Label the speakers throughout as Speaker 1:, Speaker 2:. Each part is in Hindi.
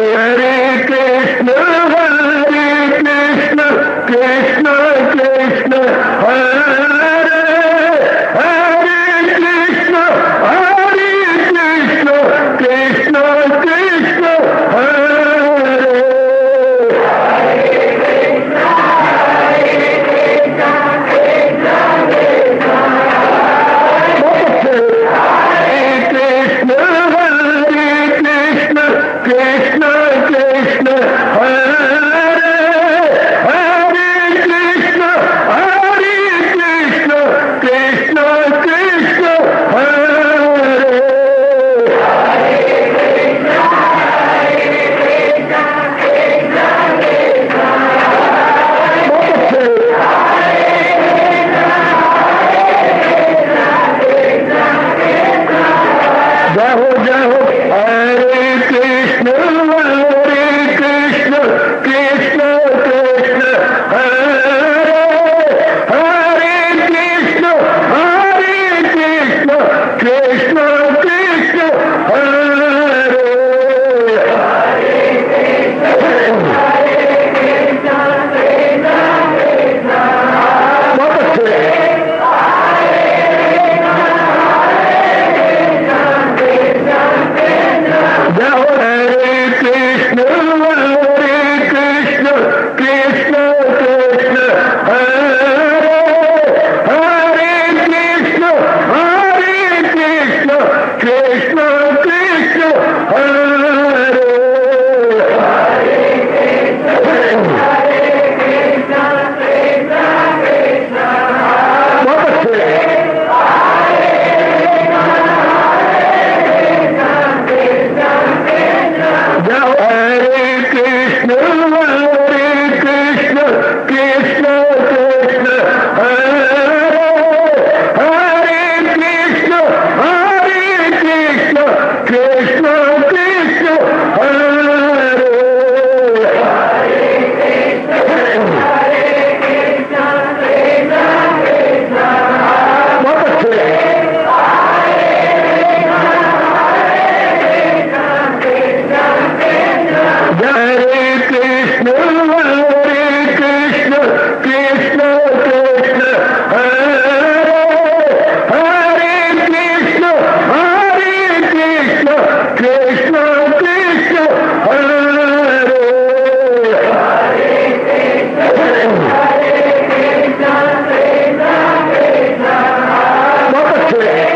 Speaker 1: हरे कृष्ण कृष्ण कृष्ण हरे हरे कृष्ण कृष्ण कृष्ण हरे कृष्ण कृष्ण हरे हरे कृष्ण कृष्ण कृष्ण हरे जय हो हरे कृष्ण कृष्ण कृष्ण हरे हरे कृष्ण कृष्ण कृष्ण हरे बहुत अच्छे जय हो हरे कृष्ण कृष्ण कृष्ण हरे हरे कृष्ण कृष्ण कृष्ण हरे बहुत अच्छे जय हो हरे कृष्ण कृष्ण कृष्ण हरे हरे कृष्ण कृष्ण कृष्ण हरे बहुत अच्छे हरे कृष्ण कृष्ण हरे हरे कृष्ण कृष्ण कृष्ण हरे बहुत अच्छे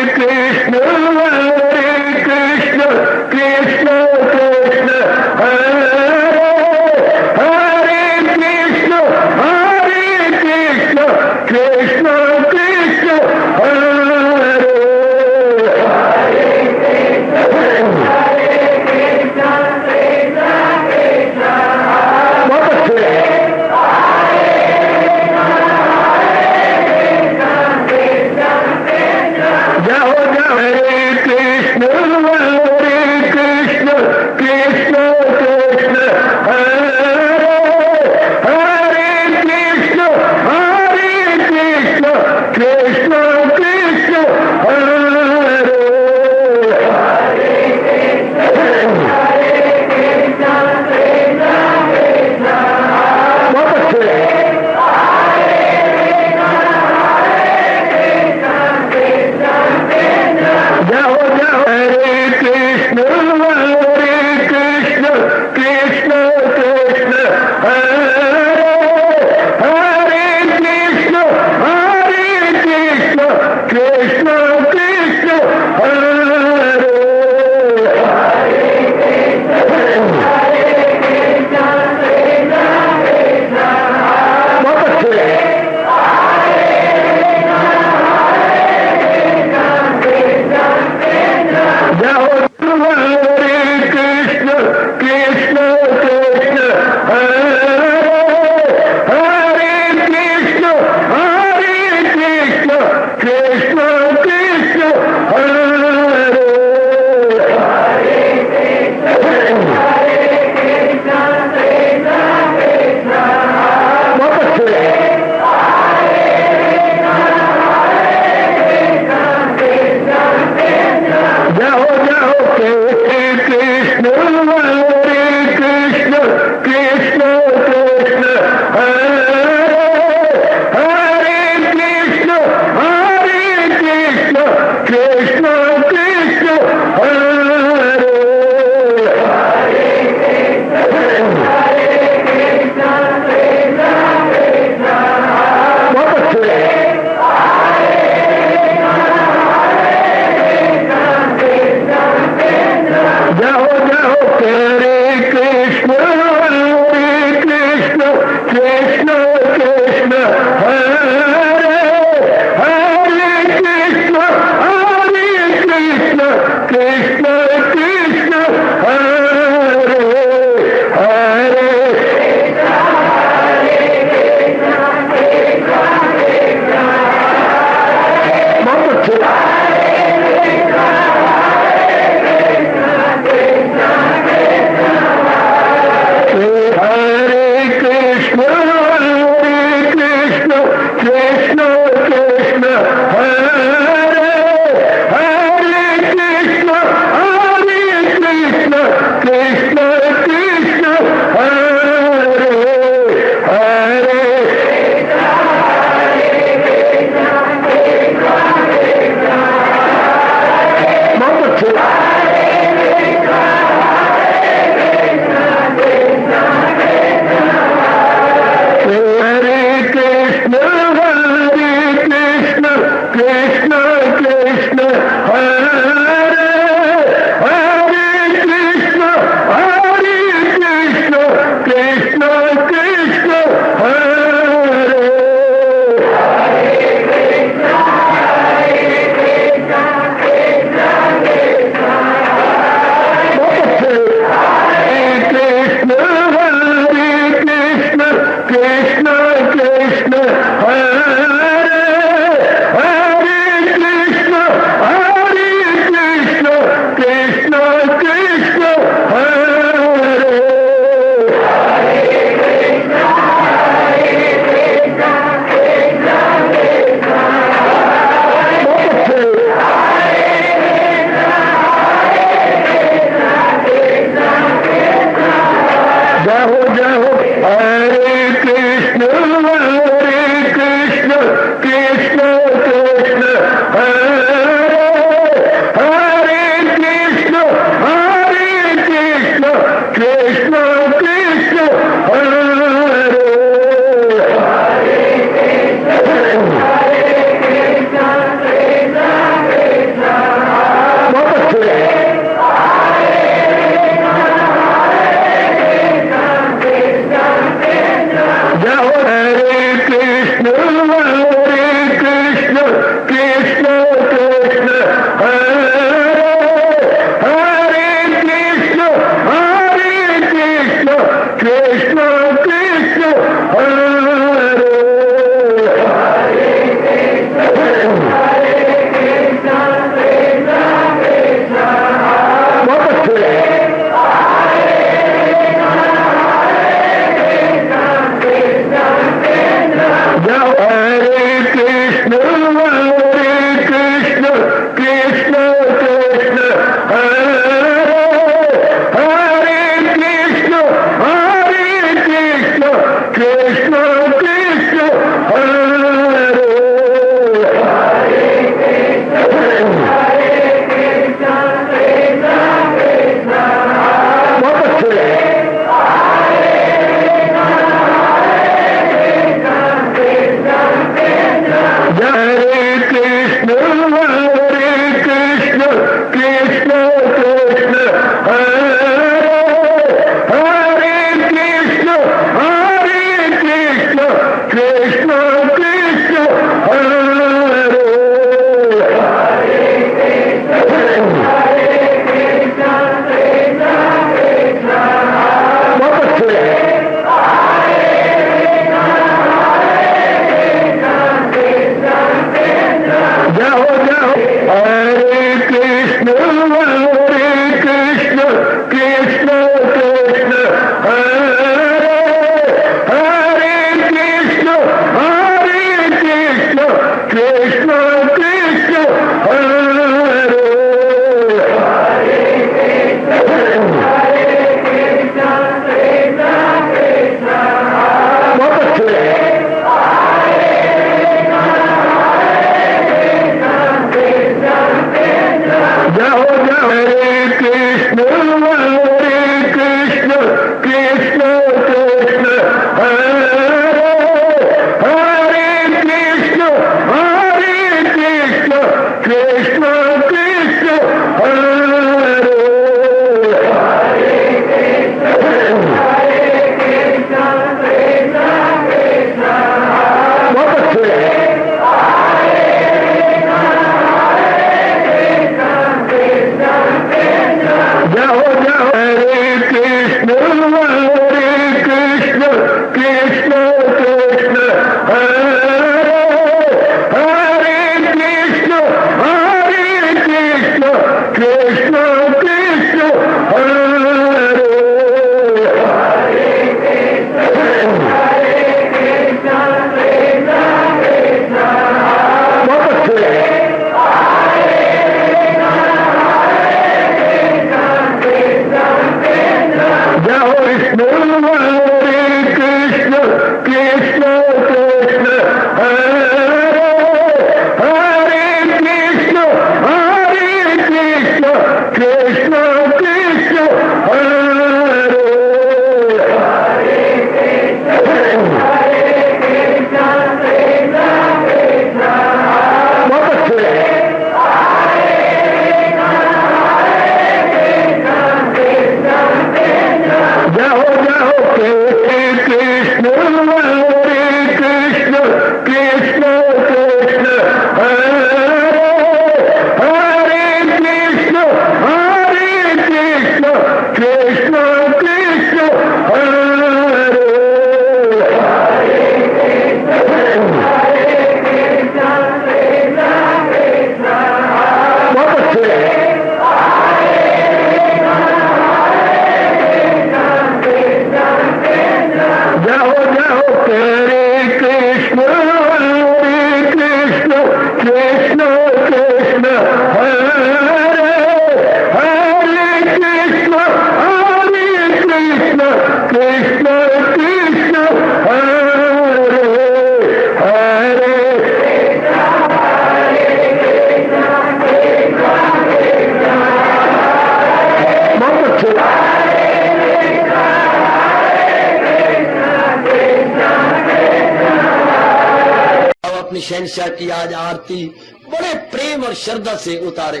Speaker 2: शहंशाह की आज आरती बड़े प्रेम और श्रद्धा से उतारे।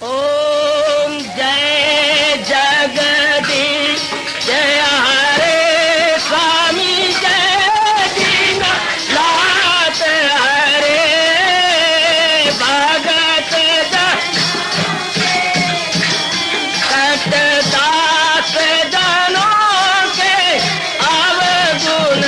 Speaker 3: ओम जय जगदीश जय हरे स्वामी जय दीनानाथ हरे भगत दास जनों के अवगुण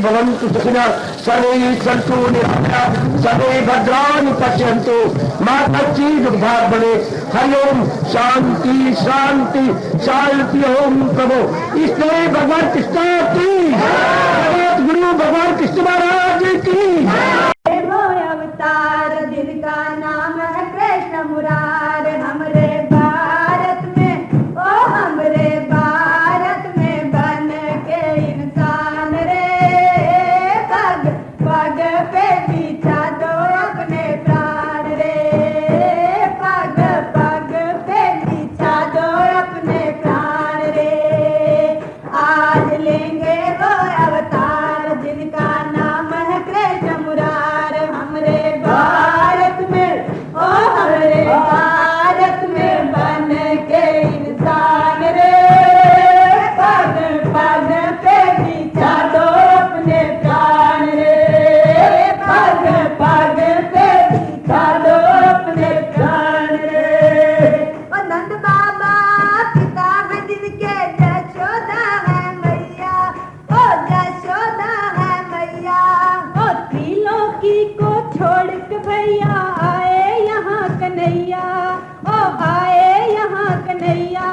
Speaker 1: भवन्तु सुखिनः सर्वे सन्तु निरामयाः सर्वे भद्राणि पश्यन्तु मा कश्चित् दुःखात् भवेत्। हरि ओम शांति शांति शांति। ओम प्रभु इसलिए भगवान कृष्ण की गुरु भगवान कृष्ण महाराज की।
Speaker 4: वो अवतार जिनका नाम है कृष्ण मुरार हमरे भारत में, ओ हमरे भारत में बन के इंसान रे पग पग पे बिछा दो अपने प्राण रे पग पग पे बिछा दो अपने प्राण रे। आज लेंगे वो अवतार जिनका नाम है कृष्ण मुरार हमरे भारत में, ओ हमरे भारत में बन के इंसान रे पग पग पे बिछा दो अपने प्राण रे पग पग पे बिछा दो अपने प्राण रे। ओ नंद बाबा पिता है जिनके यशोदा है मैया, ओ यशोदा है मैया। ओ त्रिलोकी को छोड़ के भैया आए यहाँ कन्हैया, ओ आए यहाँ कन्हैया।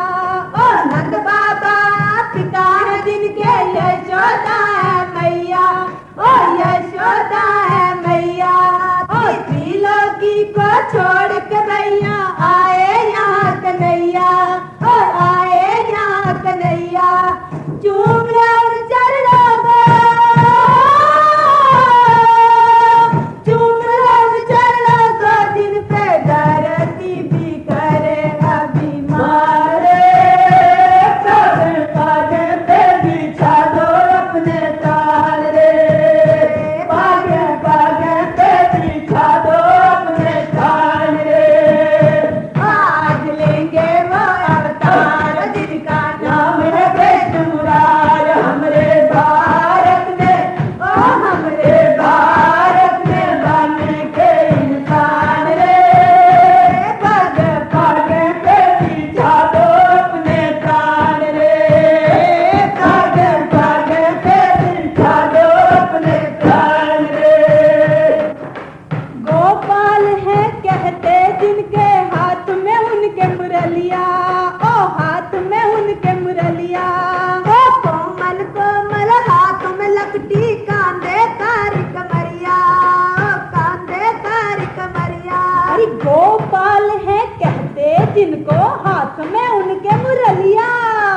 Speaker 4: ओ नंद बाबा पिता है जिनके यशोदा है मैया, ओ यशोदा है मैया। ओ त्रिलोकी को छोड़ के भैया आए यहाँ कन्हैया, ओ आए यहाँ कन्हैया। चूम रंग चरणों को, चूम रंग चरणों को जिन पे धरती भी करे अभिमान पग पग पे बिछा दो अपने प्राण रे पग पग पे बिछा दो अपने प्राण रे। आज लेंगे वो अवतार जिनका नाम है कृष्ण मुरार हमरे भारत में, ओ हमरे भारत में बन के इंसान रे पग पग पे बिछा दो अपने प्राण रे पग पग पे बिछा दो अपने प्राण रे। गोपाल है कहते जिनके हाथ में उनके मुरलिया, ओ हाथ में उनके मुरलिया। ओ कोमल कोमल हाथ में लकटी कांधे तारी कमरिया, ओ कांधे तारी कमरिया। अरे गोपाल है कहते जिनको हाथ में उनके मुरलिया,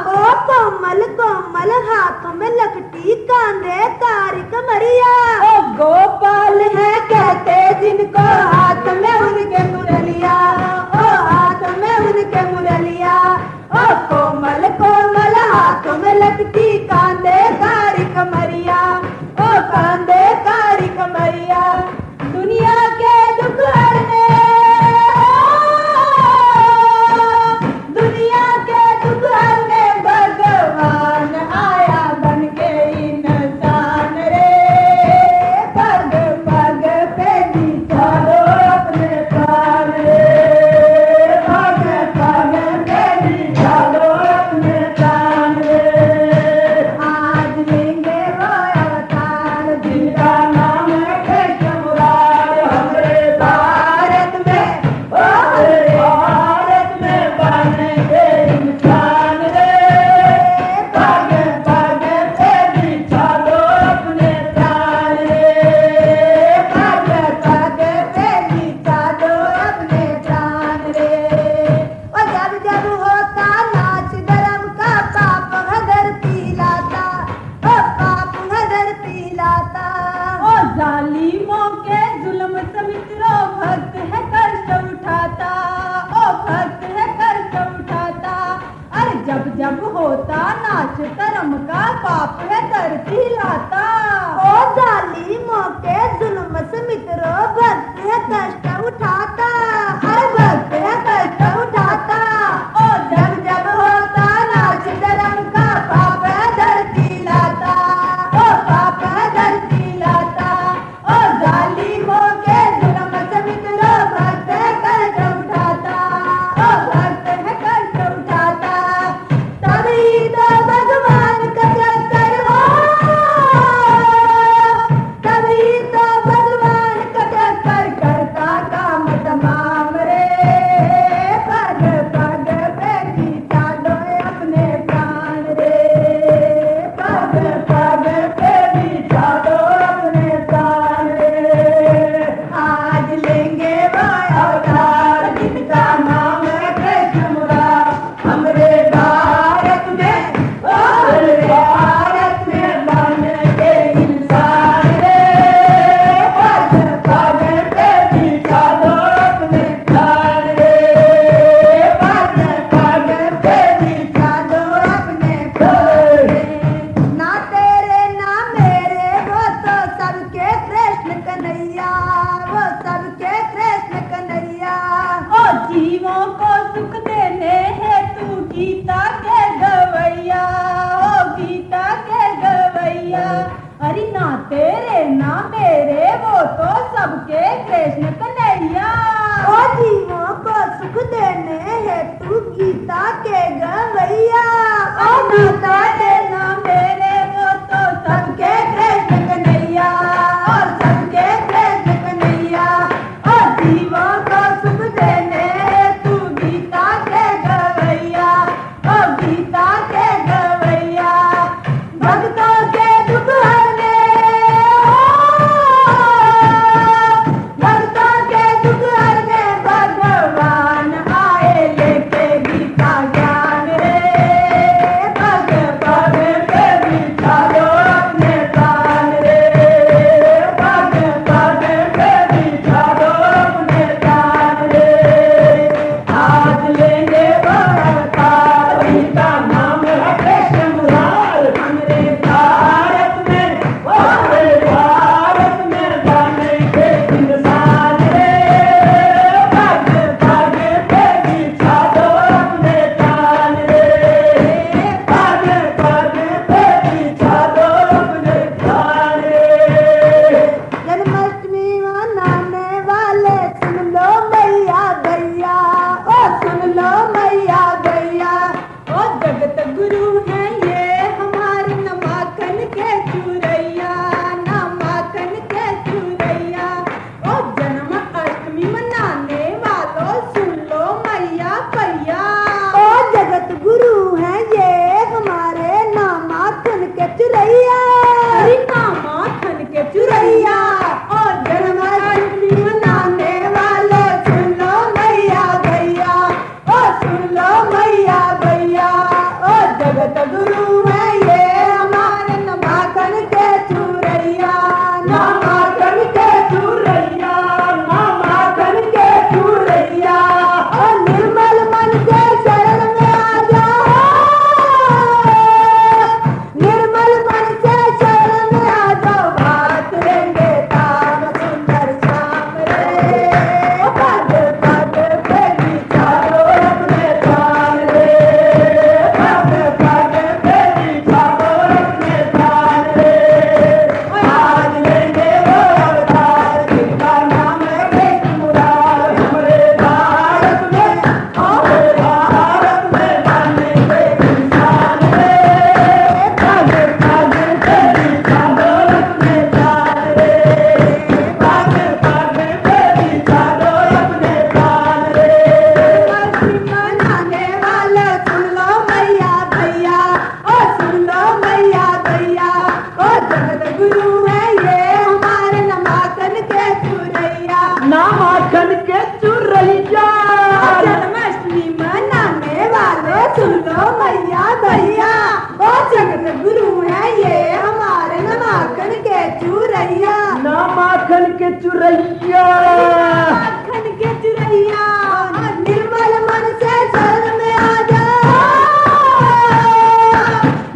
Speaker 4: ओ कोमल कोमल हाथ में लकटी कांधे तारी कमरिया। ओ गोपाल है कहते जिनको हाथ में उनके मुरलिया, ओ हाथ में उनके मुरलिया। ओ कोमल कोमल हाथ में लगती कांधे तारी कमरिया, ओ कांधे तारी कमरिया। दुनिया के दुख हरने, दुनिया के दुख हरने भगवान आया बन के इंसान रे पग पग पे बिछा दो अपने प्राण रे पग पग पे बिछा दो अपने प्राण रे। आज लेंगे वो अवतार जिनका नाम है कृष्ण मुरार हमरे भारत में, ओ हमरे भारत में बन के इंसान रे पग पग पे बिछा दो अपने प्राण रे पग पग पे बिछा दो अपने प्राण रे। ओ जब जब होता नाच धर्म का पाप है धरती लाता, ओ पाप है धरती लाता। ओ जालिमों के जुल्म से मित्रों भक्त है कष्ट उठाता, ओ भक्त है कष्ट उठाता। अरे जब जब होता नाच धर्म का पाप है धरती लाता। ओ जालिमों के जुल्म से मित्रों भक्त है कष्ट उठाता, अरे भक्त है कष्ट उठाता। ओ जब जब होता नाच धर्म का पाप है धरती लाता, ओ पाप है धरती लाता। ओ जालिमों के जुल्म से मित्रों भक्त है कष्ट उठाता, ओ भक्त है कष्ट उठाता। तभी तो भगवान का चक्कर हो जीवों को सुख देने हेतु गीता के गवैया, ओ गीता के गवैया। अरे ना तेरे ना मेरे वो तो सबके कृष्ण कन्हैया। ओ जीवों को सुख देने हेतु गीता के गवैया, ओ ना तेरे ना मेरे वो तो सबके कृष्ण कन्हैया, और सबके कृष्ण कन्हैया। और जीवों को सुख देने हेतु गीता के गवैया, ओ गीता के गवैया। भक्तों के दुख हरने, भक्तों के दुख हरने भगवान आए लेके गीता ज्ञान रे। पग पग पे बिठा लो अपने प्राण रे, पग पग पे बिठा लो अपने प्राण रे। आज लेंगे अवतार, उनका नाम है कृष्ण मुरार। हमरे भारत में, हमारे भारत में बनेंगे इंसान रे। पग पग पे बिठा दो अपने प्राण रे, पग पग पे बिठा दो अपने प्राण रे। जन्माष्टमी मनाने वाले सुन लो मैया गैया, ओ सुन लो मैया गैया। ओ जगत गुरु हैं ये हमारे नमाखन के चूरैया, नमाखन के चूरैया। ओ जन्माष्टमी मनाने वालों सुन लो मैया भैया। ओ जगत गुरु हैं ये हमारे नामाखन के चुरैया, अरे नामाखन के चुरैया। ओ जन्माष्टमी मनाने वाले सुन लो मैया भैया, ओ सुन लो मैया भैया। ओ जगत गुरु है ये हमारे नामाखन के चुरैया, नामाखन के चुरैया, नामाखन के चुरैया। ओ निर्मल मन के शरण में आ जाओ, निर्मल मन से शरण में आ जाओ। बात लेंगे ताम सुंदर श्याम रे। ओ पग पग पे बिठा दो अपने प्राण रे, पग पग पे बिठा दो अपने प्राण रे। ओ आज लेंगे वो अवतार, जिनका नाम है कृष्ण मुरार। हमरे भारत में, हमारे भारत में बनेंगे इंसान रे। पग पग पे बिठा दो अपने प्राण रे, पग पग पे बिठा दो अपने प्राण रे। मनाने वाले सुन लो मैया भैया, ओ सुन लो मैया भैया। ओ जगत गुरु है ये हमारे नामाखन के चुरैया, नामाखन के चुरैया। जन्माष्टमी मनाने वाले सुन लो मैया भैया, ओ जगत गुरु है ये हमारे नामाखन के चुरैया, नामाखन के चुरैया, नामाखन के चुरैया। निर्मल मन से शरण में आ जाओ,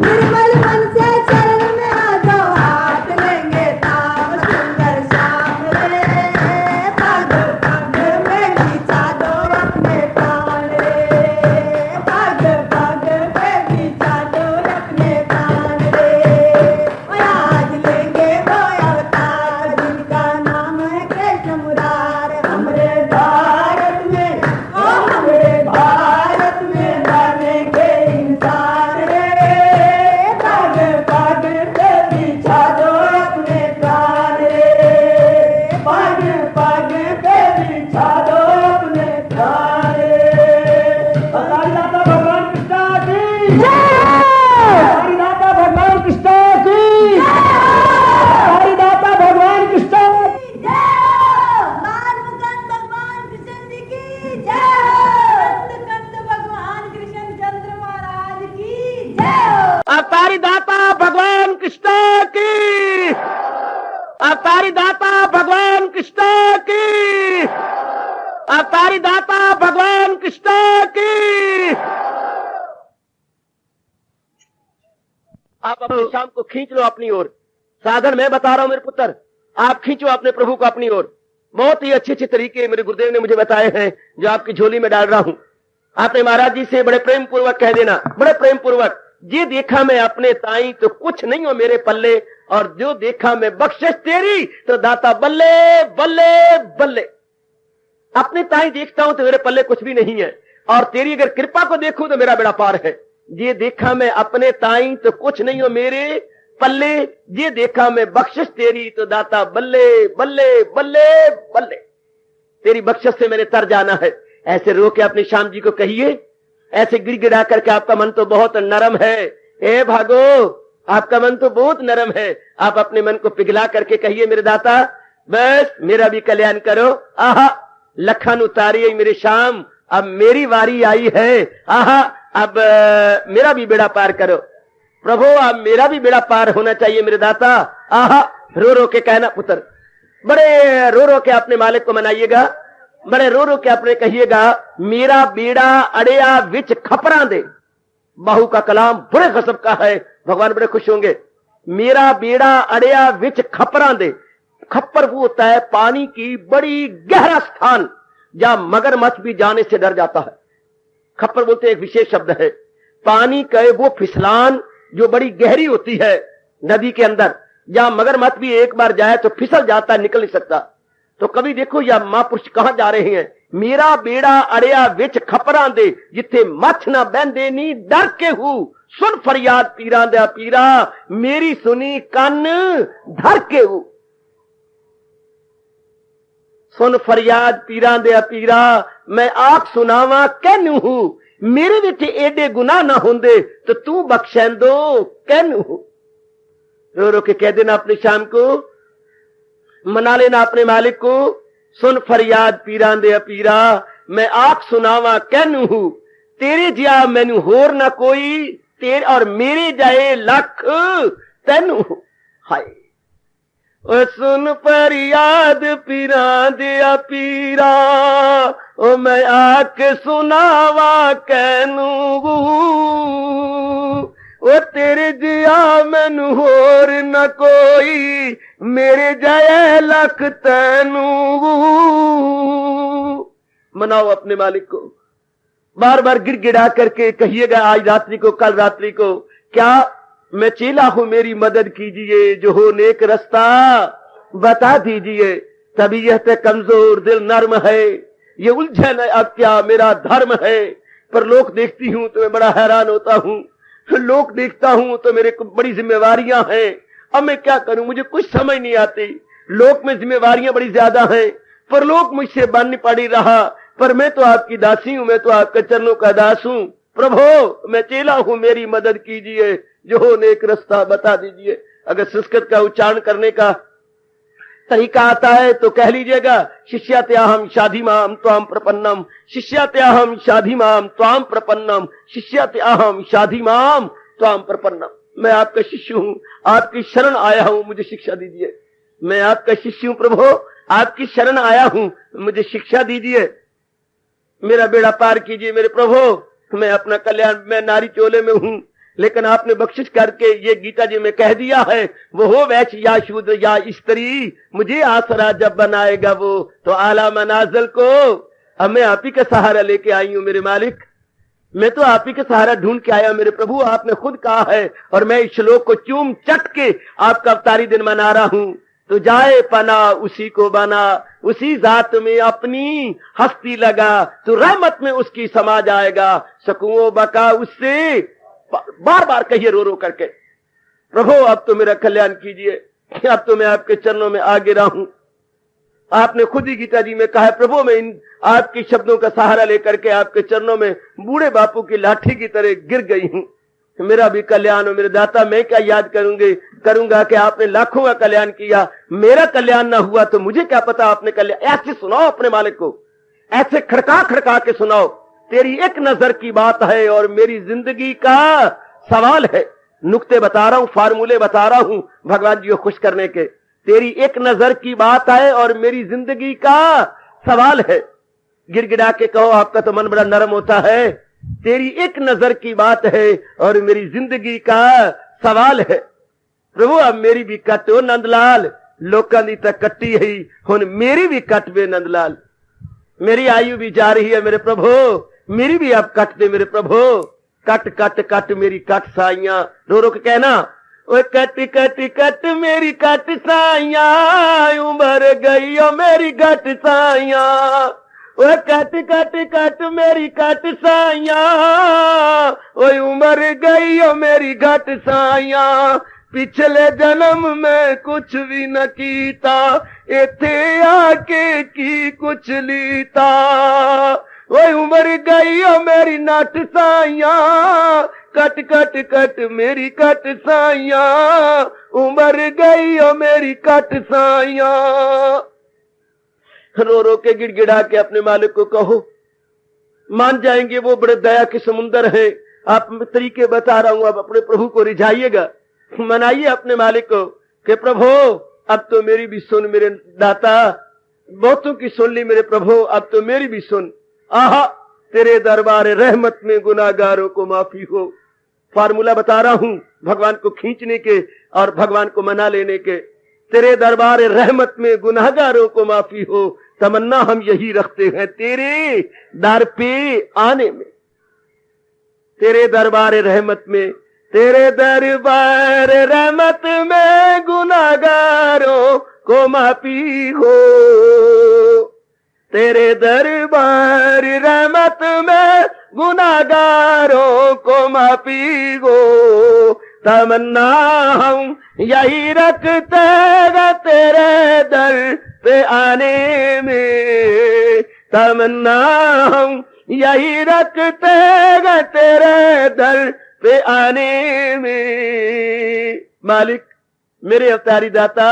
Speaker 4: निर्मल मन से शरण में आ जाओ। हाथ लेंगे ताम सुंदर श्याम रे, पग पग में बिठा दो अपने प्राण रे, पग पग पे बिठा दो अपने प्राण रे। ओ आज लेंगे वो अवतार, जिनका नाम है कृष्ण मुरार। हमरे भारत में, ओ हमरे भारत में बनेंगे इंसान रे। पग पग पे बिठा दो अपने प्राण रे, पग पग पे बिठा दो अपने प्राण रे। हरिदाता भगवान कृष्ण की जय, हरिदाता भगवान कृष्ण की जय, हरिदाता भगवान कृष्ण की जय। बाल मुकुंद भगवान कृष्ण जी की जय, कंद भगवान कृष्ण चंद्र महाराज की जय।
Speaker 1: अवतारी दाता भगवान कृष्ण की, अवतारी दाता भगवान कृष्ण की, अवतारी दाता भगवान कृष्ण की। आप अपने शाम को खींच लो अपनी ओर। साधन मैं बता रहा हूं मेरे पुत्र, आप खींचो अपने प्रभु को अपनी ओर। बहुत ही अच्छे अच्छे तरीके मेरे गुरुदेव ने मुझे बताए हैं जो आपकी झोली में डाल रहा हूं। आपने महाराज जी से बड़े प्रेम पूर्वक कह देना, बड़े प्रेम पूर्वक, ये देखा मैं अपने ताई तो कुछ नहीं हो मेरे पल्ले, और जो देखा मैं बख्शिश तेरी तो दाता बल्ले बल्ले बल्ले। अपने ताई देखता हूं तो मेरे पल्ले कुछ भी नहीं है, और तेरी अगर कृपा को देखूं तो मेरा बेड़ा पार है। ये देखा मैं अपने ताई तो कुछ नहीं हो मेरे पल्ले, ये देखा मैं बख्शिश तेरी तो दाता बल्ले बल्ले बल्ले बल्ले। तेरी बख्शिश से मैंने तर जाना है। ऐसे रो के अपने श्याम जी को कहिए, ऐसे गिड़गिड़ा करके, आपका मन तो बहुत नरम है, ए भागो आपका मन तो बहुत नरम है। आप अपने मन को पिघला करके कहिए, मेरे दाता बस मेरा भी कल्याण करो। आहा लखन उतारिए मेरे श्याम, अब मेरी वारी आई है। आहा अब मेरा भी बेड़ा पार करो प्रभु, अब मेरा भी बेड़ा पार होना चाहिए मेरे दाता। आहा रो रो के कहना पुत्र, बड़े रो रो के अपने मालिक को मनाइएगा, बड़े रो रो के अपने कहिएगा, मेरा बेड़ा अड़िया विच खपरा दे। बाहू का कलाम बड़े गजब का है, भगवान बड़े खुश होंगे। मेरा बेड़ा अड़िया विच खपरा दे। खप्पर वो होता है पानी की बड़ी गहरा स्थान जहां मगरमच्छ भी जाने से डर जाता है। खप्पर बोलते एक विशेष शब्द है, पानी का वो फिसलान जो बड़ी गहरी होती है नदी के अंदर, जहां मगरमच्छ भी एक बार जाए तो फिसल जाता है, निकल नहीं सकता। तो कभी देखो या महापुरुष कहां जा रहे हैं, मेरा बेड़ा अड़िया विच खपरा दे, जिथे मछ ना बहंदे नी डर के हूं, सुन फरियाद पीरा दे पीरा, मेरी सुनी कन धर के हूं। सुन फरियाद पीरा दे पीरा, मैं आप सुनावा कहनू हूं, मेरे विच एडे गुनाह ना होंदे तो तू बख्शेंदो कहनू हूं। रो रो के कह देना अपने श्याम को, मना लेना अपने मालिक को, सुन फरियाद पीरा दे पीरा, मैं आप सुनावा कहनू हूं, तेरे जिया मैनू होर ना कोई, तेरे और मेरे जाए लख तैनू। हाय ओ सुन फरियाद पीरा दे पीरा, ओ मैं आके सुनावा कहनू, ओ तेरे जिया मैनू होर न कोई, मेरे जय लख तैनू। मनाओ अपने मालिक को, बार बार गिड़गिड़ा करके कहिएगा आज रात्रि को, कल रात्रि को, क्या मैं चेला हूं मेरी मदद कीजिए, जो हो नेक रास्ता बता दीजिए। तभी यह ते कमजोर दिल नर्म है, ये उलझन है अब क्या मेरा धर्म है। पर लोग देखती हूं तो मैं बड़ा हैरान होता हूं, लोग देखता हूं तो मेरे को बड़ी जिम्मेवारियां हैं, अब मैं क्या करूं, मुझे कुछ समझ नहीं आती। लोक में जिम्मेवारियां बड़ी ज्यादा हैं, पर लोग मुझसे बन नहीं पड़ी रहा, पर मैं तो आपकी दासी हूं, मैं तो आपके चरणों का दास हूं। प्रभु मैं चेला हूं, मेरी मदद कीजिए, जो हो नेक रास्ता बता दीजिए। अगर संस्कृत का उच्चारण करने का तरीका आता है तो कह लीजिएगा, शिष्यात्याहम शाधिमाम त्वाम प्रपन्नम, शिष्यात्याहम शाधिमाम त्वाम प्रपन्नम, शिष्यात्याहम शाधिमाम त्वाम प्रपन्नम। मैं आपका शिष्य हूं, आपकी शरण आया हूं, मुझे शिक्षा दीजिए। मैं आपका शिष्य हूं प्रभु, आपकी शरण आया हूं, मुझे शिक्षा दीजिए, मेरा बेड़ा पार कीजिए मेरे प्रभु। मैं अपना कल्याण, मैं नारी चोले में हूं, लेकिन आपने बख्शिश करके ये गीता जी में कह दिया है, वो हो वैश्य या शूद्र या स्त्री, मुझे आसरा जब बनाएगा वो तो आला मनाजिल को। अब मैं आप ही का सहारा लेके आई हूं मेरे मालिक, मैं तो आप ही का सहारा ढूंढ के आया मेरे प्रभु। आपने खुद कहा है, और मैं इस श्लोक को चूम चट के आपका अवतारी दिन मना रहा हूं, तो जाए पना उसी को बना, उसी जात में अपनी हस्ती लगा, तो रहमत में उसकी समा जाएगा, सकूओ बका उससे। बार बार कहिए रो रो करके, प्रभु अब तो मेरा कल्याण कीजिए, अब तो मैं आपके चरणों में आ गिरा हूं। आपने खुद ही गीता जी में कहा है, प्रभु मैं इन आपके शब्दों का सहारा लेकर के आपके चरणों में बूढ़े बापू की लाठी की तरह गिर गई हूं। मेरा भी कल्याण हो मेरे दाता, मैं क्या याद करूंगा कि आपने लाखों का कल्याण किया, मेरा कल्याण ना हुआ तो मुझे क्या पता आपने कल्याण। ऐसे सुनाओ अपने मालिक को, ऐसे खड़का खड़का के सुनाओ, तेरी एक नजर की बात है और मेरी जिंदगी का सवाल है। नुक्ते बता रहा हूं, फार्मूले बता रहा हूं भगवान जी को खुश करने के। तेरी एक नजर की बात है और मेरी जिंदगी का सवाल है। गिड़गिड़ा के कहो, आपका तो मन बड़ा नरम होता है। तेरी एक नजर की बात है और मेरी जिंदगी का सवाल है। प्रभु अब मेरी भी कटो नंदलाल, लोकां दी तां कट्टी ही, हुण मेरी भी कट दे नंदलाल, मेरी आयु भी जा रही है मेरे प्रभु, मेरी भी आप कट दे मेरे प्रभु, कट कट कट मेरी कट साइयां। रो रो के कहना, ओए कट कट कट मेरी कट साइयां, उम्र गई ओ मेरी कट साइयां, ओए कट कट कट मेरी कट साइयां, ओए उम्र गई ओ मेरी कट साइयां। पिछले जन्म में कुछ भी न कीता, इथे आके की कुछ लीता, ओए उम्र गई ओ मेरी नट साइयां, कट कट कट मेरी कट साइयां, उम्र गई ओ मेरी कट साइयां। रो रो के गिड़गिड़ा के अपने मालिक को कहो, मान जाएंगे वो बड़े दया के समुंदर है। आप तरीके बता रहा हूं, आप अपने प्रभु को रिझाइएगा, मनाइए अपने मालिक को कि प्रभु अब तो मेरी भी सुन मेरे दाता, बहुतों की सुन ली मेरे प्रभु, अब तो मेरी भी सुन। आहा तेरे दरबार रहमत में गुनाहगारों को माफी हो। फार्मूला बता रहा हूं भगवान को खींचने के और भगवान को मना लेने के। तेरे दरबार रहमत में गुनाहगारों को माफी हो, तमन्ना हम यही रखते हैं तेरे दर पे आने में। तेरे दरबार रहमत में, तेरे दरबार रहमत में गुनाहगारों को माफी हो, तेरे दरबार रहमत में गुनाहगारों को माफी हो, तमन्ना हम यही रखते हैं तेरे दर पे आने में, तमन्ना हम यही रखते हैं तेरे दर पे आने में। मालिक मेरे अवतारी दाता,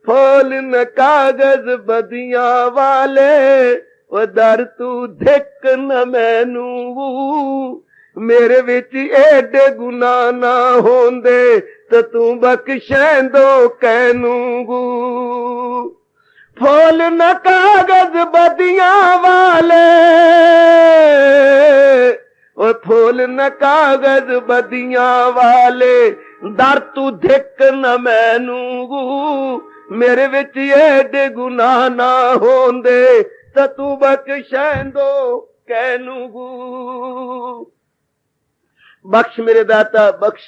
Speaker 1: फूल न कागज बदियां वाले, वो दर तू देख न मैनू, मेरे विच एडे गुनाह ना होंदे तो तू बख्शेंदो कैनू। फूल न कागज बदियां वाले, ओ फूल न कागज बदियां वाले, दर तू देख न मैनू, मेरे विच एडे गुनाह ना होंदे तो तू बख्शेंदो कैनू। बख्श मेरे दाता बख्श,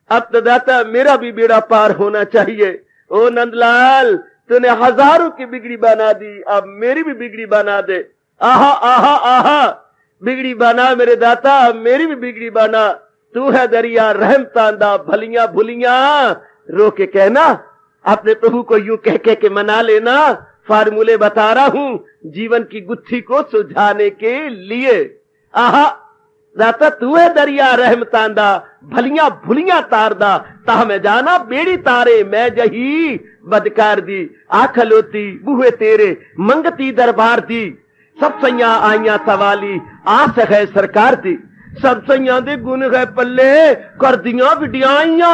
Speaker 1: अब तो दाता मेरा भी बेड़ा पार होना चाहिए। ओ नंदलाल तूने हजारों की बिगड़ी बना दी, अब मेरी भी बिगड़ी बना दे। आहा आहा आहा बिगड़ी बना मेरे दाता, मेरी भी बिगड़ी बना। तू है दरिया रहमतांदा भलियां भुलियां। रो के कहना, अपने प्रभु को यूं कह के मना लेना। फार्मूले बता रहा हूं जीवन की गुत्थी को सुलझाने के लिए। आहा दाता तू है दरिया रहमतांदा भलियां भुलियां तारदा, ताह में जाना बेड़ी तारे मैं जही बदकार दी। आखलोती बूहे तेरे मंगती दरबार दी, सब सैया आइया सवाली आस है सरकार दी। सब सैया दे गुण है पल्ले कर दिया बिटियाइया,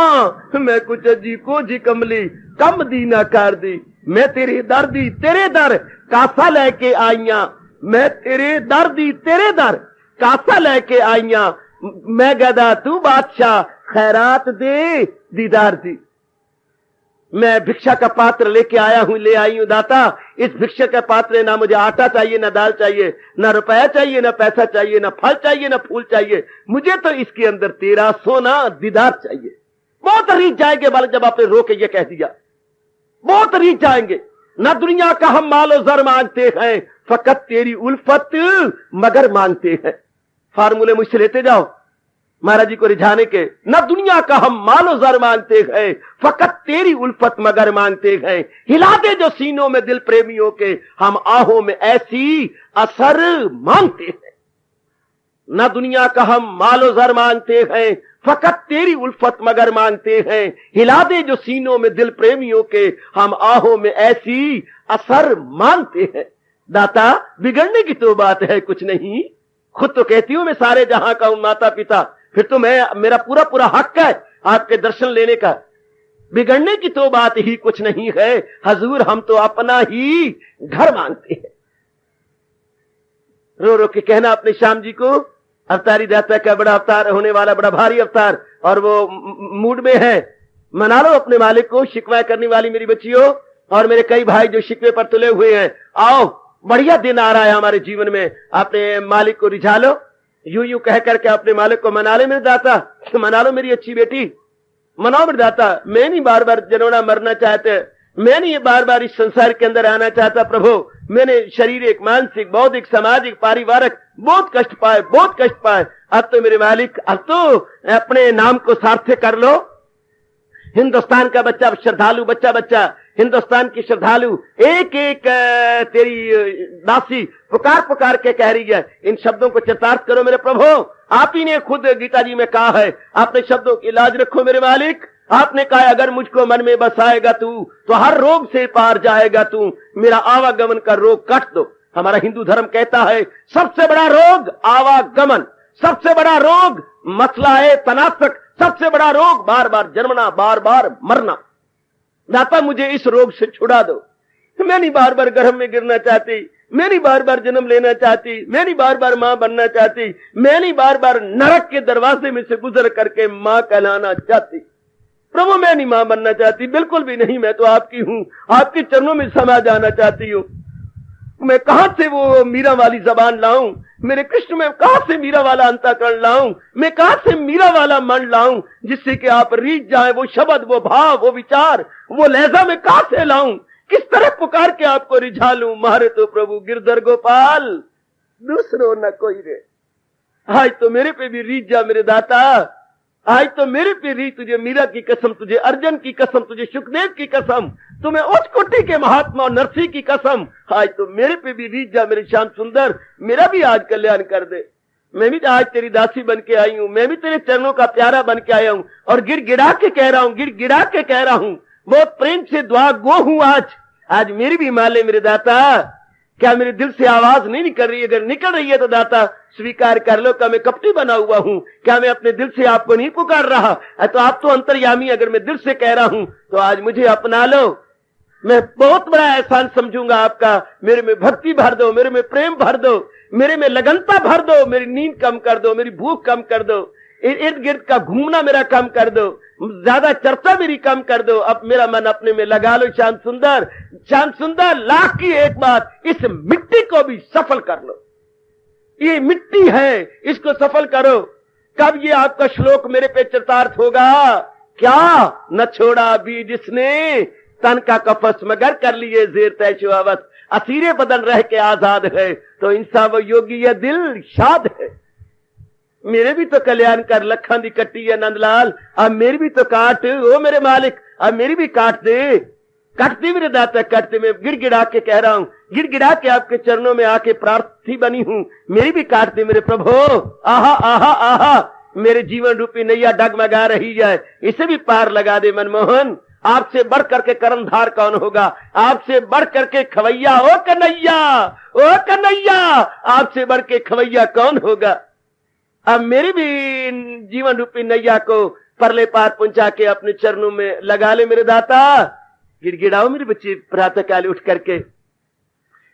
Speaker 1: मैं कुछ अजी को जी कमली कम दी ना कर दी। मैं तेरे दर दी तेरे दर कासा लेके आइया, मैं तेरे दर दी तेरे दर कासा लेके आइया। मैं गदा तू बादशाह खैरात दे दीदार दी। मैं भिक्षा का पात्र लेके आया हूं, ले आई हूं दाता। इस भिक्षा का पात्र ना मुझे आटा चाहिए, ना दाल चाहिए, ना रुपया चाहिए, ना पैसा चाहिए, ना फल चाहिए, ना फूल चाहिए। मुझे तो इसके अंदर तेरा सोना दीदार चाहिए। बहुत रीझ जाएंगे बालक जब आपने रो के ये कह दिया, बहुत रीझ जाएंगे। ना दुनिया का हम मालो जर मांगते हैं, फकत तेरी उल्फत मगर मांगते हैं। फार्मूले मुझसे लेते जाओ महाराज जी को रिझाने के। न दुनिया का हम मालो जर मांगते हैं, फकत तेरी उल्फत मगर मांगते हैं। हिला दे जो सीनों में दिल प्रेमियों के, हम आहों में ऐसी असर मांगते हैं। न दुनिया का हम मालो जर मांगते हैं, फकत तेरी उल्फत मगर मांगते हैं। हिला दे जो सीनों में दिल प्रेमियों के, हम आहों में ऐसी असर मांगते हैं। दाता बिगड़ने की तो बात है कुछ नहीं, खुद तो कहती हूं मैं सारे जहां का हूं माता पिता, फिर तो मेरा पूरा पूरा हक है आपके दर्शन लेने का। बिगड़ने की तो बात ही कुछ नहीं है हजूर, हम तो अपना ही घर मांगते हैं। रो रो के कहना अपने श्याम जी को, अवतारी दाता का बड़ा अवतार होने वाला, बड़ा भारी अवतार, और वो मूड में है। मना लो अपने मालिक को। शिकवा करने वाली मेरी बच्चियों, और मेरे कई भाई जो शिकवे पर तुले हुए हैं, आओ बढ़िया दिन आ रहा है हमारे जीवन में, अपने मालिक को रिझा लो, यूं यूं कह करके अपने मालिक को मना ले मेरे दाता, मना लो मेरी अच्छी बेटी, मनाओ मेरे दाता। मैं नहीं बार बार जनोना मरना चाहते, मैं नहीं बार बार इस संसार के अंदर आना चाहता प्रभु। मैंने शारीरिक, मानसिक, बौद्धिक, सामाजिक, पारिवारिक बहुत कष्ट पाए, बहुत कष्ट पाए। अब तो मेरे मालिक, अब तो अपने नाम को सार्थक कर लो। हिंदुस्तान का बच्चा श्रद्धालु, बच्चा हिंदुस्तान की श्रद्धालु, एक एक तेरी दासी पुकार पुकार के कह रही है, इन शब्दों को चरितार्थ करो मेरे प्रभु। आप ही ने खुद गीता जी में कहा है, अपने शब्दों की लाज रखो मेरे मालिक। आपने कहा अगर मुझको मन में बसाएगा तू तो हर रोग से पार जाएगा तू, मेरा आवागमन का रोग काट दो। हमारा हिंदू धर्म कहता है सबसे बड़ा रोग आवागमन, सबसे बड़ा रोग मसला है तनासक, सबसे बड़ा रोग बार बार जन्मना, बार बार मरना। दाता मुझे इस रोग से छुड़ा दो। मैं नहीं बार बार गर्भ में गिरना चाहती, मैं नहीं बार बार जन्म लेना चाहती, मैं नहीं बार बार मां बनना चाहती, मैं नहीं बार बार नरक के दरवाजे में से गुजर करके मां कहलाना चाहती। प्रभु मैं नहीं मां बनना चाहती, बिल्कुल भी नहीं। मैं तो आपकी हूं, आपके चरणों में समा जाना चाहती हूं। मैं कहां से वो मीरा वाली जबान लाऊं, मेरे कृष्ण में कहां से मीरा वाला अंतःकरण लाऊं, मैं कहां से मीरा वाला मन लाऊं जिससे कि आप रीझ जाए, वो शब्द, वो भाव, वो विचार, वो लहजा में कहां से लाऊं, किस तरह पुकार के आपको रिझा लूं। मारे तो प्रभु गिरधर गोपाल, दूसरो न कोई रे। आज तो मेरे पे भी रीझ जा मेरे दाता, आज तो मेरे पे रीझ, तुझे मीरा की कसम, तुझे अर्जुन की कसम, तुझे सुखदेव की कसम, तुम्हें उच्च कोटि के महात्मा और नरसिंह की कसम, आज तो मेरे पे भी रीझ जा मेरे श्याम सुंदर, मेरा भी आज कल्याण कर दे। मैं भी आज तेरी दासी बन के आई हूं, मैं भी तेरे चरणों का प्यारा बन के आया हूं और गिड़गिड़ा के कह रहा हूं, गिड़गिड़ा के कह रहा हूं, बहुत प्रेम से दुआ गो हूं। आज मेरी भी मान ले मेरे दाता। क्या मेरे दिल से आवाज नहीं निकल रही है? अगर निकल रही है तो दाता स्वीकार कर लो। क्या मैं कपटी बना हुआ हूं? क्या मैं अपने दिल से आपको नहीं पुकार रहा? तो आप तो अंतर्यामी, अगर मैं दिल से कह रहा हूं तो आज मुझे अपना लो। मैं बहुत बड़ा एहसान समझूंगा आपका। मेरे में भक्ति भर दो, मेरे में प्रेम भर दो, मेरे में लगनता भर दो, मेरी नींद कम कर दो, मेरी भूख कम कर दो, इर्द गिर्द का घूमना मेरा कम कर दो, ज्यादा चर्चा मेरी कम कर दो। अब मेरा मन अपने में लगा लो। श्याम सुंदर, श्याम सुंदर, लाख की एक बात, इस मिट्टी को भी सफल कर लो। ये मिट्टी है, इसको सफल करो। कब ये आपका श्लोक मेरे पे चरितार्थ होगा? क्या न छोड़ा बीज इसने, तन का कफस मगर कर लिए जेर तय शुआवत, असीरे बदन रह के आजाद है, तो इंसान वो योगी यह दिल शाद है। मेरे भी तो कल्याण कर, लखन दी कट्टी है नंदलाल, अब मेरी भी तो काट ओ मेरे मालिक, अब मेरी भी काट दे, कटती मेरे दाता कटते। मैं गिड़गिड़ा के कह रहा हूं, गिड़गिड़ा के आपके चरणों में आके प्रार्थी बनी हूं, मेरी भी काट दे मेरे प्रभु। आहा आहा आहा, मेरे जीवन रूपी नैया डगमगा रही है, इसे भी पार लगा दे मनमोहन। आपसे बढ़ करके कर्णधार कौन होगा? आपसे बढ़ करके खवैया, ओ कन्हैया, ओ कन्हैया, आपसे बढ़ के खवैया कौन होगा? अब मेरी भी जीवन रूपी नैया को परले पार पहुंचा के अपने चरणों में लगा ले मेरे दाता। गिड़गिड़ाओ मेरे बच्चे प्रातःकाल उठ करके।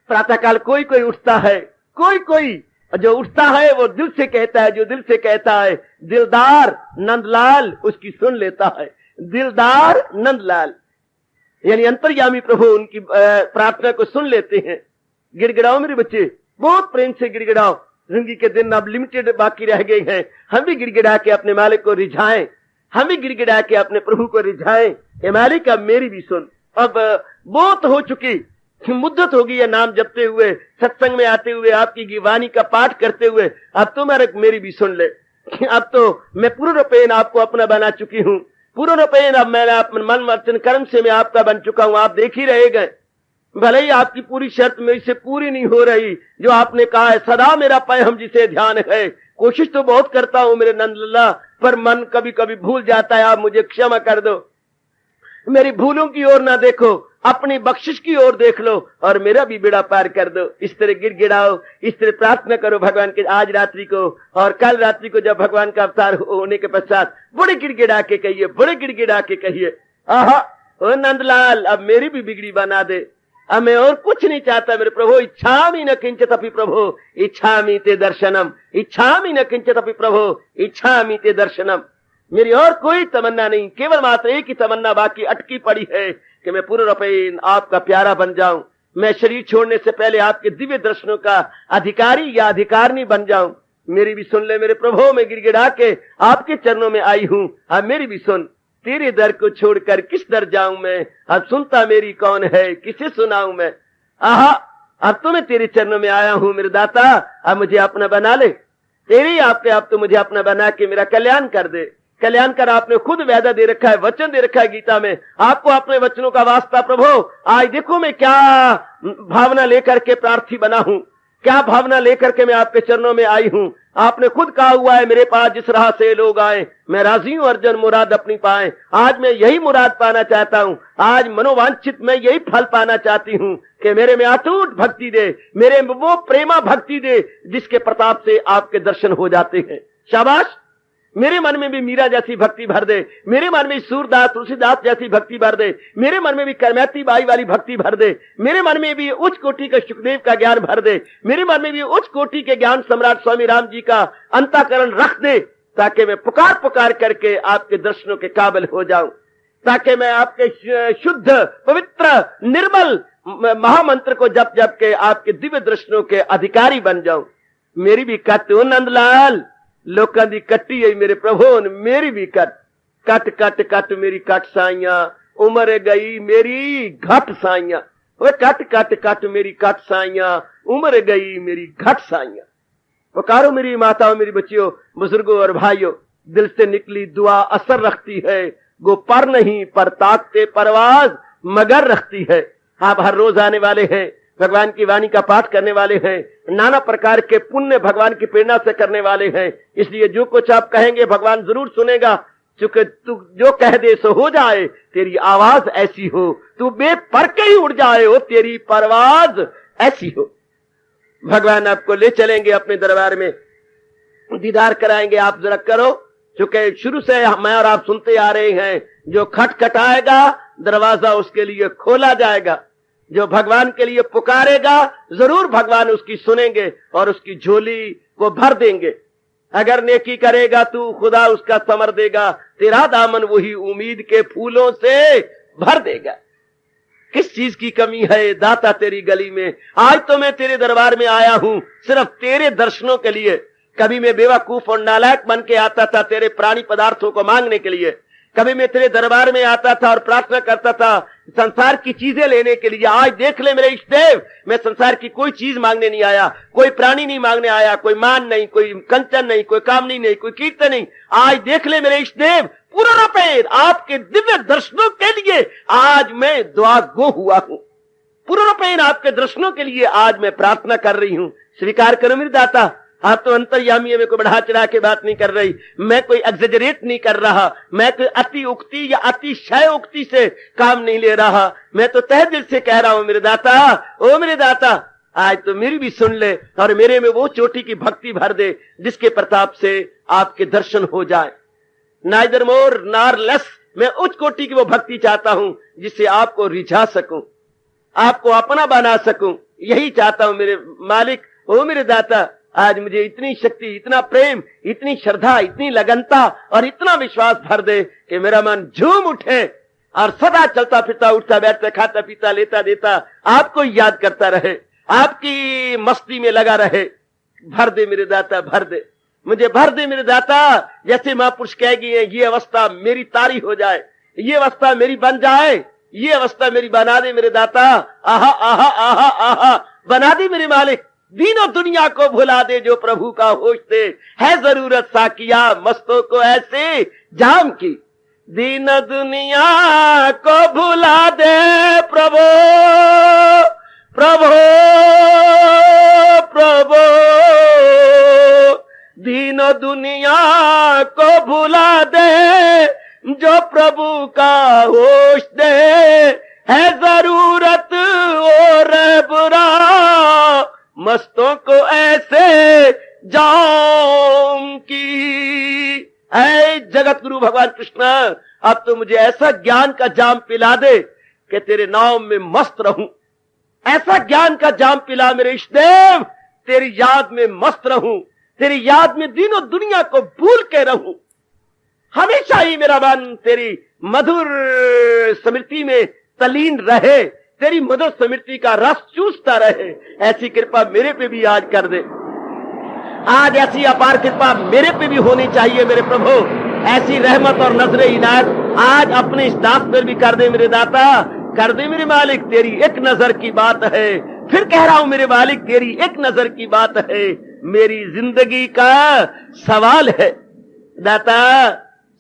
Speaker 1: प्रातःकाल कोई कोई उठता है, कोई कोई जो उठता है वो दिल से कहता है, जो दिल से कहता है दिलदार नंदलाल उसकी सुन लेता है। दिलदार नंदलाल यानी अंतर्यामी प्रभु उनकी प्रार्थना को सुन लेते हैं। गिड़गिड़ाओ मेरे बच्चे, बहुत प्रेम से गिड़गिड़ाओ। जिंदगी के दिन अब लिमिटेड बाकी रह गए हैं। हम भी गिड़गिड़ा के अपने मालिक को रिझाएं, हम भी गिड़गिड़ा के अपने प्रभु को रिझाएं। हे मालिक अब मेरी भी सुन। अब बहुत हो चुकी, मुद्दत होगी है नाम जपते हुए, सत्संग में आते हुए, आपकी वाणी का पाठ करते हुए। अब तो मेरी भी सुन ले। अब तो मैं पूर्ण रूपेण आपको अपना बना चुकी हूँ, पूर्ण रूपेण अब मैं अपने मन वचन कर्म से मैं आपका बन चुका हूँ। आप देख ही रहे गए, भले ही आपकी पूरी शर्त मेरी से पूरी नहीं हो रही। जो आपने कहा है सदा मेरा पैम जिसे ध्यान है, कोशिश तो बहुत करता हूं मेरे नंदलाल, पर मन कभी कभी भूल जाता है। आप मुझे क्षमा कर दो, मेरी भूलों की ओर ना देखो, अपनी बख्शिश की ओर देख लो और मेरा भी बेड़ा पार कर दो। इस तरह गिड़गिड़ाओ, इस तरह प्रार्थना करो भगवान के। आज रात्रि को और कल रात्रि को जब भगवान का अवतार होने के पश्चात बड़े गिड़गिड़ा के कहिए, बड़े गिड़गिड़ा के कहिए, आहा ओ नंदलाल अब मेरी भी बिगड़ी बना दे। अब मैं और कुछ नहीं चाहता मेरे प्रभु। इच्छामि न किंचित अपि प्रभु, इच्छामि ते दर्शनम, इच्छामि न किंचित अपि प्रभु, इच्छामि ते दर्शनम। मेरी और कोई तमन्ना नहीं, केवल मात्र एक ही तमन्ना बाकी अटकी पड़ी है कि मैं पूर्ण रूपेण आपका प्यारा बन जाऊं, मैं शरीर छोड़ने से पहले आपके दिव्य दर्शनों का अधिकारी या अधिकारनी बन जाऊं। मेरी भी सुन ले मेरे प्रभु, मैं गिड़गिड़ा के आपके चरणों में आई हूं, अब मेरी भी सुन। तेरे दर को छोड़कर किस दर जाऊं मैं, अब सुनता मेरी कौन है, किसे सुनाऊं मैं। आहा, अब तो मैं तेरे चरणों में आया हूं मेरे दाता, अब मुझे अपना बना ले। तेरी आपके आप तो मुझे अपना बना के मेरा कल्याण कर दे। कल्याण कर आपने खुद वादा दे रखा है, वचन दे रखा है गीता में, आपको अपने वचनों का वास्ता प्रभु। आज देखो मैं क्या भावना लेकर के प्रार्थी बना हूं, क्या भावना लेकर के मैं आपके चरणों में आई हूं। आपने खुद कहा हुआ है, मेरे पास जिस राह से लोग आए मैं राजी हूं अर्जन मुराद अपनी पाए। आज मैं यही मुराद पाना चाहता हूं, आज मनोवांछित मैं यही फल पाना चाहती हूं कि मेरे में अटूट भक्ति दे, मेरे में वो प्रेमा भक्ति दे जिसके प्रताप से आपके दर्शन हो जाते हैं। शाबाश, मेरे मन में भी मीरा जैसी भक्ति भर दे, मेरे मन में सूरदास तुलसीदास जैसी भक्ति भर दे, मेरे मन में भी करमैती बाई वाली भक्ति भर दे, मेरे मन में भी उच्च कोटि का सुखदेव का ज्ञान भर दे, मेरे मन में भी उच्च कोटि के ज्ञान सम्राट स्वामी राम जी का अंतःकरण रख दे, ताकि मैं पुकार पुकार करके आपके दर्शनों के काबिल हो जाऊं, ताकि मैं आपके शुद्ध पवित्र निर्मल महामंत्र को जप जप के आपके दिव्य दर्शनों के अधिकारी बन जाऊं। मेरी भी कट ओ नंदलाल, लोकां दी कट्टी है मेरे प्रभु, मेरी भी कट कट कट कट मेरी कट साइया, उम्र गई मेरी घट साइया। वे कट कट कट मेरी कट साइया, उम्र गई मेरी घट साइया। पुकारो मेरी माताओं, मेरी बच्चियों, बुजुर्गों और भाइयों, दिल से निकली दुआ असर रखती है, गो पर नहीं पर ताकते परवाज मगर रखती है। आप हर रोज आने वाले हैं, भगवान की वाणी का पाठ करने वाले हैं, नाना प्रकार के पुण्य भगवान की प्रेरणा से करने वाले हैं, इसलिए जो कुछ आप कहेंगे भगवान जरूर सुनेगा। चूंकि तू जो कह दे सो हो जाए, तेरी आवाज ऐसी हो, तू बेपर के ही उड़ जाए हो, तेरी परवाज ऐसी हो। भगवान आपको ले चलेंगे अपने दरबार में, दीदार कराएंगे। आप जरा करो, चूंकि शुरू से मैं और आप सुनते आ रहे हैं, जो खटखटाएगा दरवाजा उसके लिए खोला जाएगा, जो भगवान के लिए पुकारेगा जरूर भगवान उसकी सुनेंगे और उसकी झोली को भर देंगे। अगर नेकी करेगा तू खुदा उसका समर देगा, तेरा दामन वही उम्मीद के फूलों से भर देगा। किस चीज की कमी है दाता तेरी गली में, आज तो मैं तेरे दरबार में आया हूं सिर्फ तेरे दर्शनों के लिए। कभी मैं बेवकूफ और नालायक बन के आता था तेरे प्राणी पदार्थों को मांगने के लिए, कभी मैं तेरे दरबार में आता था और प्रार्थना करता था संसार की चीजें लेने के लिए। आज देख ले मेरे इष्ट देव, मैं संसार की कोई चीज मांगने नहीं आया, कोई प्राणी नहीं मांगने आया, कोई मान नहीं, कोई कंचन नहीं, कोई कामनी नहीं, कोई कीर्तन नहीं। आज देख ले मेरे इष्ट देव, पूर्ण रूपेण आपके दिव्य दर्शनों के लिए आज मैं दुआ गो हुआ हूं। पूर्ण रूपेण आपके दर्शनों के लिए आज मैं प्रार्थना कर रही हूं। स्वीकार करो मेरे दाता, आप तो अंतर्यामी है, मैं कोई बढ़ा चढ़ा के बात नहीं कर रही, मैं कोई एग्जेजरेट नहीं कर रहा, मैं कोई अति उक्ति या अतिशय उक्ति से काम नहीं ले रहा, मैं तो तहे दिल से कह रहा हूं मेरे दाता, ओ मेरे दाता, आज तो मेरी भी सुन ले और मेरे में वो चोटी की भक्ति भर दे जिसके प्रताप से आपके दर्शन हो जाए। नाइदर मोर नार लेस, मैं उच्च कोटि की वो भक्ति चाहता हूं जिससे आपको रिझा सकूं, आपको अपना बना सकूं, यही चाहता हूं मेरे मालिक। ओ मेरे दाता, आज मुझे इतनी शक्ति, इतना प्रेम, इतनी श्रद्धा, इतनी लगनता और इतना विश्वास भर दे कि मेरा मन झूम उठे और सदा चलता फिरता उठता बैठता खाता पीता लेता देता आपको याद करता रहे, आपकी मस्ती में लगा रहे। भर दे मेरे दाता, भर दे मुझे, भर दे मेरे दाता। जैसे महापुरुष कह गए हैं, ये अवस्था मेरी तारी हो जाए, ये अवस्था मेरी बन जाए, ये अवस्था मेरी बना दे मेरे दाता। आहा आहा आहा आहा, बना दे मेरे मालिक। दीन और दुनिया को भुला दे जो प्रभु का होश दे, है जरूरत साकिया मस्तों को ऐसे जाम की। दीन दुनिया को भुला दे प्रभु, प्रभु प्रभु, दीन दुनिया को भुला दे जो प्रभु का होश दे, है जरूरत और बुरा मस्तों को ऐसे जाम की। ऐ जगत गुरु भगवान कृष्ण, अब तो मुझे ऐसा ज्ञान का जाम पिला दे कि तेरे नाम में मस्त रहूं, ऐसा ज्ञान का जाम पिला मेरे इष्ट देव, तेरी याद में मस्त रहूं, तेरी याद में दिनों दुनिया को भूल के रहूं। हमेशा ही मेरा मन तेरी मधुर स्मृति में तलीन रहे, तेरी मधुर स्मृति का रस चूसता रहे। ऐसी कृपा मेरे पे भी आज कर दे। आज ऐसी अपार कृपा मेरे पे भी होनी चाहिए मेरे प्रभु। ऐसी रहमत और नजरे इनायत आज अपने इस दास पर भी कर दे मेरे दाता, कर दे मेरे मालिक। तेरी एक नजर की बात है, फिर कह रहा हूं मेरे मालिक, तेरी एक नजर की बात है, मेरी जिंदगी का सवाल है। दाता,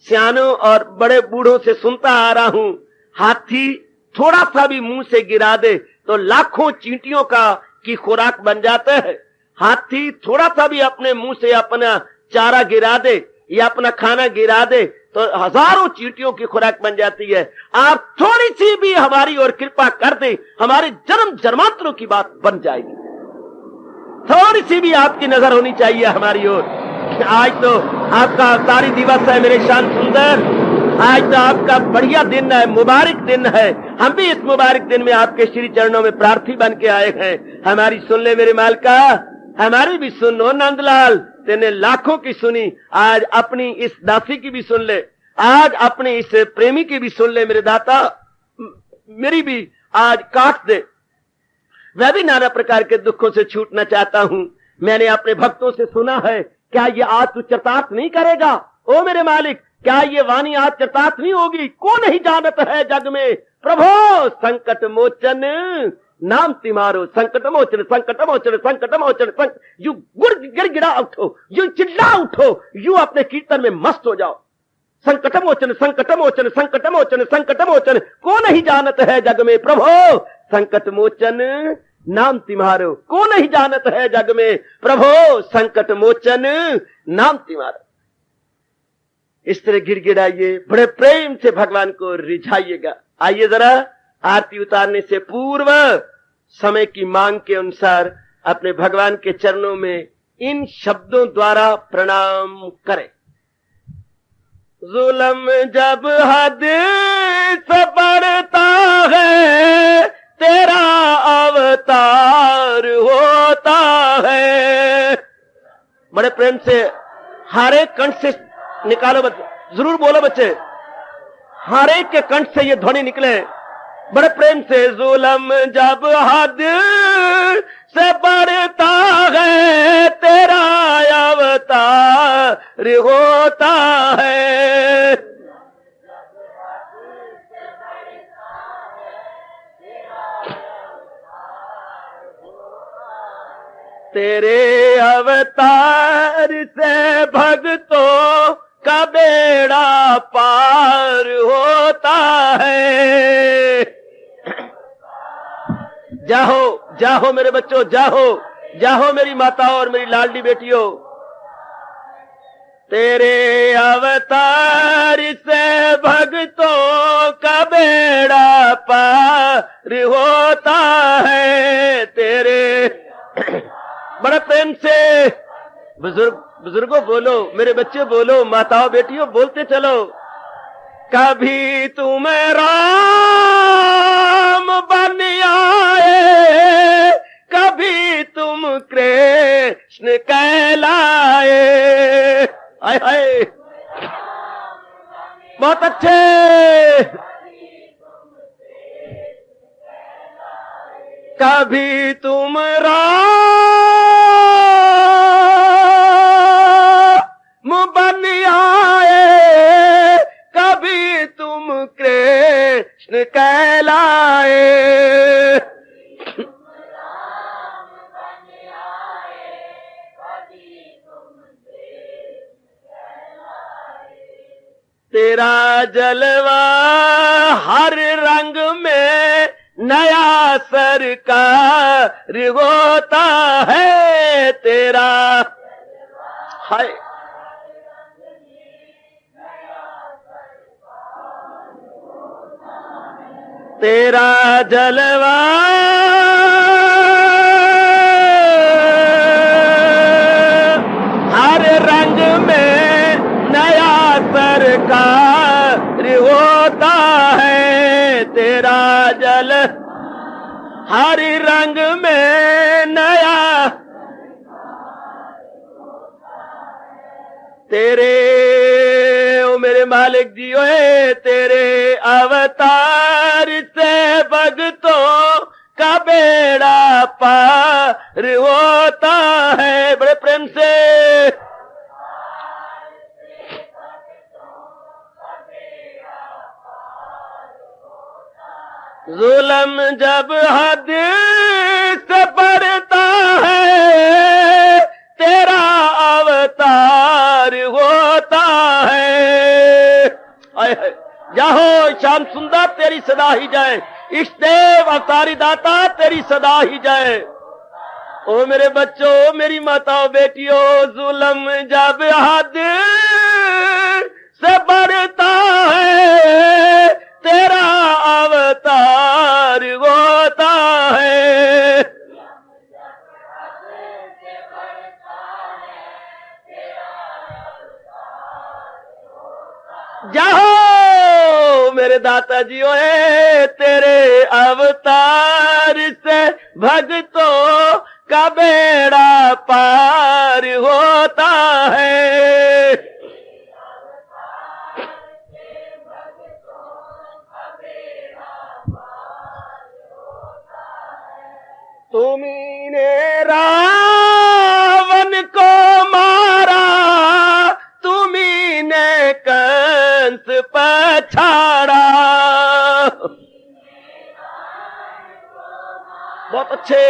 Speaker 1: सियानों और बड़े बूढ़ों से सुनता आ रहा हूं, हाथी थोड़ा सा भी मुंह से गिरा दे तो लाखों चींटियों का की खुराक बन जाता है। हाथी थोड़ा सा भी अपने मुंह से अपना चारा गिरा दे या अपना खाना गिरा दे तो हजारों चींटियों की खुराक बन जाती है। आप थोड़ी सी भी हमारी ओर कृपा कर दे, हमारे जन्म जन्मांतरों की बात बन जाएगी। थोड़ी सी भी आपकी नजर होनी चाहिए हमारी ओर। आज तो आपका अवतारी दिवस है मेरे शान सुंदर, आज तो आपका बढ़िया दिन है, मुबारक दिन है। हम भी इस मुबारक दिन में आपके श्री चरणों में प्रार्थी बन के आए हैं। हमारी सुन ले मेरे मालिका, हमारी भी सुन लो नंदलाल। तेने लाखों की सुनी, आज अपनी इस दासी की भी सुन ले, आज अपने इस प्रेमी की भी सुन ले मेरे दाता। मेरी भी आज काट दे, मैं भी नाना प्रकार के दुखों से छूटना चाहता हूं। मैंने अपने भक्तों से सुना है, क्या ये आज तू चरितार्थ नहीं करेगा? ओ मेरे मालिक, क्या ये वाणी आज चरितार्थ नहीं होगी? कौन नहीं जानत है जग में प्रभो संकट मोचन नाम तिमारो। संकट मोचन, संकट मोचन, संकट मोचन। यू गुड़ गिड़गिड़ा उठो, यू चिल्ला उठो, यू अपने कीर्तन में मस्त हो जाओ। संकट मोचन, संकट मोचन, संकट मोचन, संकट मोचन, कौन नहीं जानत है जग में प्रभो संकट मोचन नाम तिमारो। कौन नहीं जानत है जग में प्रभो संकट मोचन नाम तिमारो। इस तरह गिड़गिड़ाइए, बड़े प्रेम से भगवान को रिझाइएगा। आइए जरा आरती उतारने से पूर्व समय की मांग के अनुसार अपने भगवान के चरणों में इन शब्दों द्वारा प्रणाम करें। जुल्म जब हद से बढ़ता है तेरा अवतार होता है। बड़े प्रेम से हर एक कंठ से निकालो बच्चे, जरूर बोलो बच्चे, हर एक के कंठ से ये ध्वनि निकले बड़े प्रेम से। जुल्म जब हद से बढ़ता है तेरा अवतार होता है। तेरे अवतार से भक्तों का बेड़ा पार होता है। जाहो जाहो मेरे बच्चों, जाहो जाहो मेरी माताओं और मेरी लाडली बेटियों। तेरे अवतार से भक्तों का बेड़ा पार होता है। तेरे बड़ा प्रेम से बुजुर्गों बोलो, मेरे बच्चे बोलो, माताओं बेटियों बोलते चलो। कभी तुम राम बन आए, कभी तुम कृष्ण कहलाए। आए हाय, बहुत अच्छे। कभी तुम राम बन आए, कभी तुम कृष्ण कहलाए। तेरा जलवा हर रंग में नया सरकार होता है। तेरा हाय तेरा जलवा हर रंग में नया सरकार होता है। तेरा जल हर रंग में नया, तेरे ओ मेरे
Speaker 3: मेरे मालिक जी ओए तेरे अवतार से भक्तों का बेड़ा पार होता है। बड़े प्रेम से जुल्म जब हद से बढ़ता है तेरा अवतार होता है। जाहो श्याम सुंदर तेरी सदा ही जाए, इष्टदेव अवतारी दाता तेरी सदा ही जाए। ओ मेरे बच्चों, मेरी माताओं, बेटियों, जुल्म जब हद से बढ़ता है तेरा अवतार होता है। जाओ मेरे दाता जी ओए तेरे अवतार से भक्तों का बेड़ा पार होता है। तुम्हीने रावण को मारा, तुम्हीने कंस पछाड़ा। बहुत अच्छे।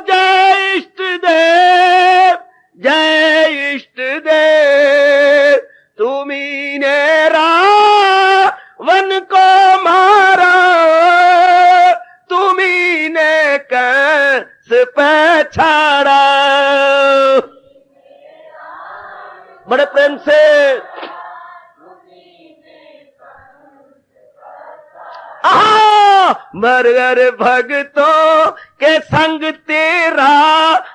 Speaker 3: जय इष्ट देव, जय इष्ट देव, तुम्हीने रावण को मारा, तुम्हीने कंस पछाड़ा। बड़े प्रेम से मगर भक्तों के संग तेरा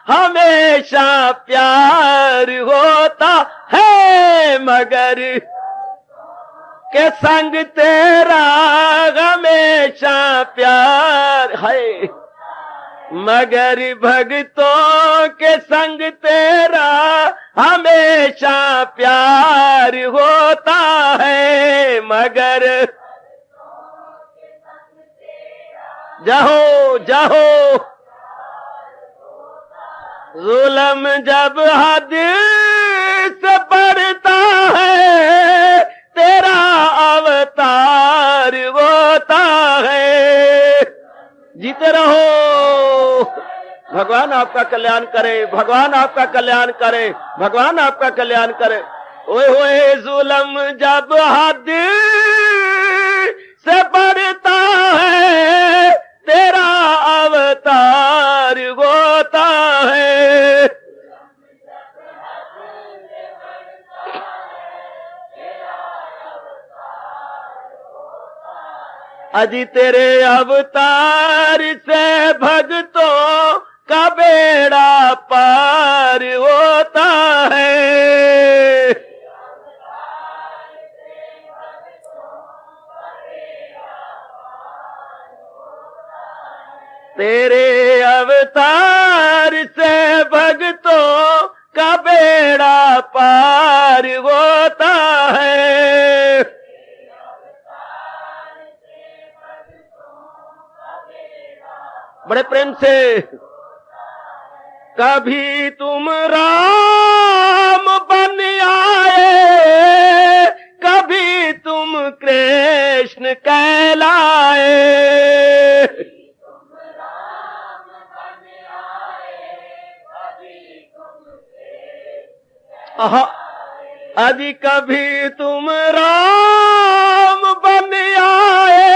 Speaker 3: हमेशा प्यार होता है। मगर के संग तेरा हमेशा प्यार है। मगर भक्तों के संग तेरा हमेशा प्यार होता है। मगर जाहो जाहो जुल्म जब हद से बढ़ता है तेरा अवतार होता है। जीते रहो, भगवान आपका कल्याण करे, भगवान आपका कल्याण करे, भगवान आपका कल्याण करे। ओए होए जुल्म जब हद से बढ़ता है तेरा अवतार होता है। अजी तेरे अवतार से भक्तों का बेड़ा पार होता है। तेरे अवतार से भक्तों का बेड़ा पार होता है। बड़े प्रेम से कभी तुम राम बन आए, कभी तुम कृष्ण कहलाए। अजी कभी तुम राम बन आए,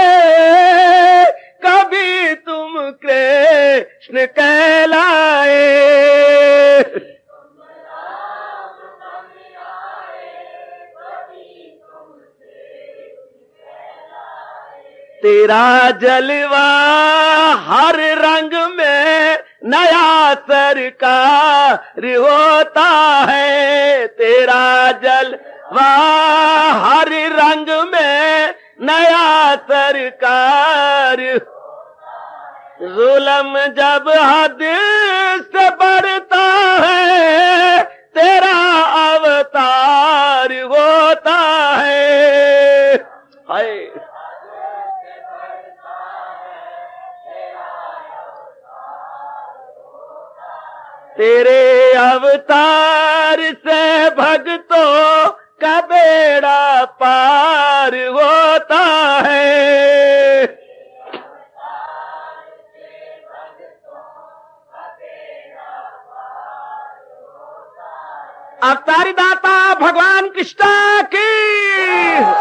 Speaker 3: कभी तुम कृष्ण कहलाए। तेरा जलवा हर रंग में नया सरकार होता है। तेरा जलवा हर रंग में नया सरकार। जुल्म जब हद से बढ़ता है तेरा अवतार होता है। हाय तेरे अवतार से भक्तों का बेड़ा पार होता है। अवतारी दाता भगवान कृष्ण की